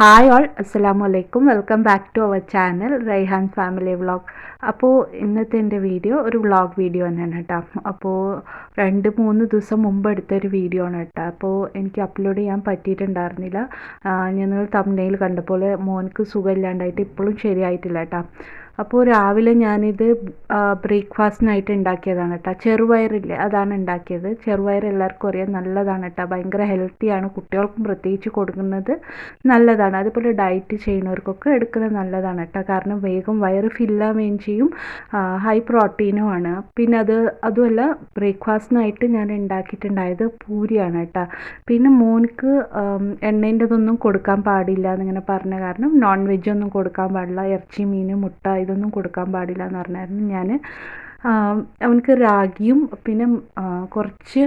Hi all, അസ്സലാമു അലൈക്കും. Welcome back to our channel Raihan family vlog. അപ്പോൾ ഇന്നത്തെ എൻ്റെ വീഡിയോ ഒരു വ്ളോഗ് വീഡിയോ തന്നെയാണ് കേട്ടോ. അപ്പോൾ 2-3 ദിവസം മുമ്പ് എടുത്തൊരു വീഡിയോ ആണ് കേട്ടോ. അപ്പോൾ എനിക്ക് അപ്ലോഡ് ചെയ്യാൻ പറ്റിയിട്ടുണ്ടായിരുന്നില്ല. നിങ്ങൾ തംബ്നെയിൽ കണ്ട പോലെ മോനക്ക് സുഖമില്ലാണ്ടായിട്ട് ഇപ്പോഴും ശരിയായിട്ടില്ല കേട്ടോ. അപ്പോൾ രാവിലെ ഞാനിത് ബ്രേക്ക്ഫാസ്റ്റിനായിട്ട് ഉണ്ടാക്കിയതാണ് കേട്ടോ. ചെറുപയറില്ലേ, അതാണ് ഉണ്ടാക്കിയത്. ചെറുപയർ എല്ലാവർക്കും അറിയാം, നല്ലതാണ് കേട്ടോ. ഭയങ്കര ഹെൽത്തിയാണ്, കുട്ടികൾക്കും പ്രത്യേകിച്ച് കൊടുക്കുന്നത് നല്ലതാണ്. അതുപോലെ ഡയറ്റ് ചെയ്യുന്നവർക്കൊക്കെ എടുക്കുന്നത് നല്ലതാണ് കേട്ടോ. കാരണം വേഗം വയറ് ഫില്ലാവുകയും ചെയ്യും, ഹൈ പ്രോട്ടീനുമാണ്. പിന്നെ അതുമല്ല, ബ്രേക്ക്ഫാസ്റ്റിനായിട്ട് ഞാൻ ഉണ്ടാക്കിയിട്ടുണ്ടായത് പൂരിയാണ് കേട്ടോ. പിന്നെ മോനിക്ക് എണ്ണേൻ്റെതൊന്നും കൊടുക്കാൻ പാടില്ല എന്നിങ്ങനെ പറഞ്ഞ കാരണം നോൺ വെജൊന്നും കൊടുക്കാൻ പാടില്ല, ഇറച്ചി, മീൻ, മുട്ട ഇതൊന്നും കൊടുക്കാൻ പാടില്ല എന്ന് പറഞ്ഞായിരുന്നു. ഞാൻ അവനക്ക് രാഗിയും പിന്നെ കുറച്ച്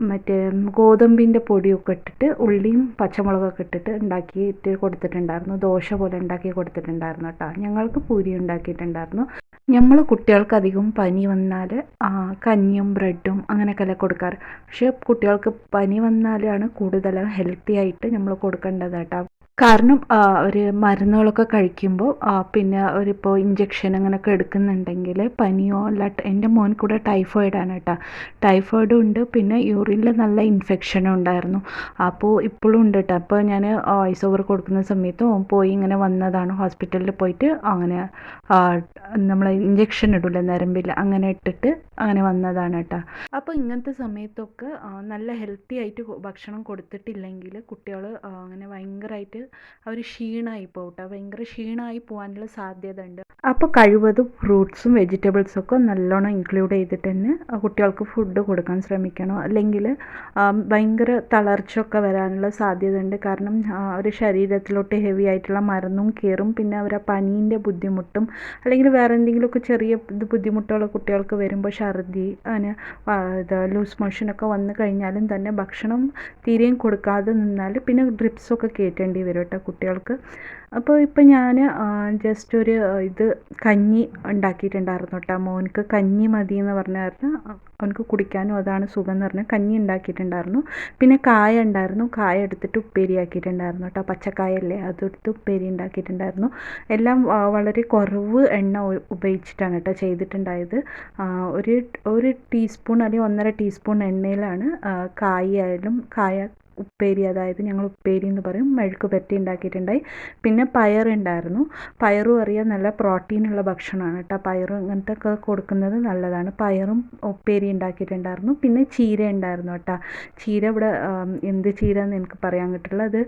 മറ്റേ ഗോതമ്പിൻ്റെ പൊടിയൊക്കെ ഇട്ടിട്ട് ഉള്ളിയും പച്ചമുളകൊക്കെ ഇട്ടിട്ട് ഉണ്ടാക്കിയിട്ട് കൊടുത്തിട്ടുണ്ടായിരുന്നു. ദോശ പോലെ ഉണ്ടാക്കി കൊടുത്തിട്ടുണ്ടായിരുന്നു കേട്ടോ. ഞങ്ങൾക്ക് പൂരി ഉണ്ടാക്കിയിട്ടുണ്ടായിരുന്നു. നമ്മൾ കുട്ടികൾക്ക് അധികം പനി വന്നാൽ കഞ്ഞിയും ബ്രെഡും അങ്ങനെയൊക്കെയല്ലേ കൊടുക്കാറ്. പക്ഷേ കുട്ടികൾക്ക് പനി വന്നാലാണ് കൂടുതൽ ഹെൽത്തി ആയിട്ട് നമ്മൾ കൊടുക്കേണ്ടത് കേട്ടോ. കാരണം ഒരു മരുന്നുകളൊക്കെ കഴിക്കുമ്പോൾ പിന്നെ ഒരിപ്പോൾ ഇഞ്ചക്ഷൻ അങ്ങനെയൊക്കെ എടുക്കുന്നുണ്ടെങ്കിൽ പനിയോ അല്ല, എൻ്റെ മോൻ കൂടെ ടൈഫോയിഡാണ് കേട്ടോ. ടൈഫോയിഡും ഉണ്ട്, പിന്നെ യൂറിനിൽ നല്ല ഇൻഫെക്ഷനും ഉണ്ടായിരുന്നു. അപ്പോൾ ഇപ്പോഴും ഉണ്ട് കേട്ടോ. അപ്പോൾ ഞാൻ വോയിസ് ഓവർ കൊടുക്കുന്ന സമയത്ത് പോയി ഇങ്ങനെ വന്നതാണ്, ഹോസ്പിറ്റലിൽ പോയിട്ട് അങ്ങനെ നമ്മൾ ഇഞ്ചക്ഷൻ ഇടില്ല നരമ്പിൽ, അങ്ങനെ ഇട്ടിട്ട് അങ്ങനെ വന്നതാണ് കേട്ടോ. അപ്പോൾ ഇങ്ങനത്തെ സമയത്തൊക്കെ നല്ല ഹെൽത്തി ആയിട്ട് ഭക്ഷണം കൊടുത്തിട്ടില്ലെങ്കിൽ കുട്ടികൾ അങ്ങനെ ഭയങ്കരമായിട്ട് അവർ ക്ഷീണമായി പോകും കേട്ടോ. ഭയങ്കര ക്ഷീണമായി പോകാനുള്ള സാധ്യത ഉണ്ട്. അപ്പോൾ കഴിവതും ഫ്രൂട്ട്സും വെജിറ്റബിൾസും ഒക്കെ നല്ലോണം ഇൻക്ലൂഡ് ചെയ്തിട്ട് തന്നെ കുട്ടികൾക്ക് ഫുഡ് കൊടുക്കാൻ ശ്രമിക്കണം. അല്ലെങ്കിൽ ഭയങ്കര തളർച്ചയൊക്കെ വരാനുള്ള സാധ്യത ഉണ്ട്. കാരണം ഒരു ശരീരത്തിലോട്ട് ഹെവി ആയിട്ടുള്ള മരുന്നും കയറും. പിന്നെ അവരെ പനീൻ്റെ ബുദ്ധിമുട്ടും അല്ലെങ്കിൽ വേറെ എന്തെങ്കിലുമൊക്കെ ചെറിയ ബുദ്ധിമുട്ടുകൾ കുട്ടികൾക്ക് വരുമ്പോൾ ഛർദി, അങ്ങനെ ലൂസ് മോഷനൊക്കെ വന്നു കഴിഞ്ഞാലും തന്നെ ഭക്ഷണം തീരെയും കൊടുക്കാതെ നിന്നാൽ പിന്നെ ഡ്രിപ്സൊക്കെ കയറ്റേണ്ടി വരും കേട്ടോ കുട്ടികൾക്ക്. അപ്പോൾ ഇപ്പം ഞാൻ ജസ്റ്റ് ഒരു കഞ്ഞി ഉണ്ടാക്കിയിട്ടുണ്ടായിരുന്നു കേട്ടോ. മോനക്ക് കഞ്ഞി മതി എന്ന് പറഞ്ഞായിരുന്നു, അവനക്ക് കുടിക്കാനും അതാണ് സുഖം എന്ന് പറഞ്ഞാൽ കഞ്ഞി ഉണ്ടാക്കിയിട്ടുണ്ടായിരുന്നു. പിന്നെ കായ ഉണ്ടായിരുന്നു, കായ എടുത്തിട്ട് ഉപ്പേരി ആക്കിയിട്ടുണ്ടായിരുന്നു കേട്ടോ. പച്ചക്കായല്ലേ, അതെടുത്ത് ഉപ്പേരി ഉണ്ടാക്കിയിട്ടുണ്ടായിരുന്നു. എല്ലാം വളരെ കുറവ് എണ്ണ ഉപയോഗിച്ചിട്ടാണ് കേട്ടോ ചെയ്തിട്ടുണ്ടായത്. ഒരു ടീസ്പൂൺ അല്ലെങ്കിൽ 1.5 ടീസ്പൂൺ എണ്ണയിലാണ് കായ ഉപ്പേരി, അതായത് ഞങ്ങൾ ഉപ്പേരി എന്ന് പറയും, മെഴുക്ക് പുരട്ടി ഉണ്ടാക്കിയിട്ടുണ്ടായി. പിന്നെ പയറുണ്ടായിരുന്നു. പയറും അറിയാൻ നല്ല പ്രോട്ടീനുള്ള ഭക്ഷണമാണ് കേട്ടോ. പയറും ഇങ്ങനത്തെ ഒക്കെ കൊടുക്കുന്നത് നല്ലതാണ്. പയറും ഉപ്പേരി ഉണ്ടാക്കിയിട്ടുണ്ടായിരുന്നു. പിന്നെ ചീര ഉണ്ടായിരുന്നു കേട്ടോ. ചീര ഇവിടെ എന്ത് ചീര എന്ന് എനിക്ക് പറയാൻ കിട്ടില്ല, അത്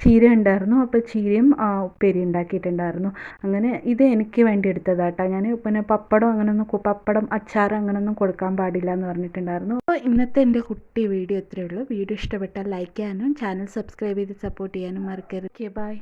ചീര ഉണ്ടായിരുന്നു. അപ്പോൾ ചീരയും ഉപ്പേരി ഉണ്ടാക്കിയിട്ടുണ്ടായിരുന്നു. അങ്ങനെ ഇത് എനിക്ക് വേണ്ടി എടുത്തതാണ് കേട്ടോ. ഞാൻ പിന്നെ പപ്പടം, അച്ചാർ അങ്ങനെയൊന്നും കൊടുക്കാൻ പാടില്ല എന്ന് പറഞ്ഞിട്ടുണ്ടായിരുന്നു. അപ്പോൾ ഇന്നത്തെ എൻ്റെ കുട്ടി വീഡിയോ ഇത്രയേ ഉള്ളൂ. വീഡിയോ ഇഷ്ടപ്പെട്ടാൽ ലൈക്ക് ചെയ്യാനും ചാനൽ സബ്സ്ക്രൈബ് ചെയ്ത് സപ്പോർട്ട് ചെയ്യാനും മറക്കരുത്. ബൈ.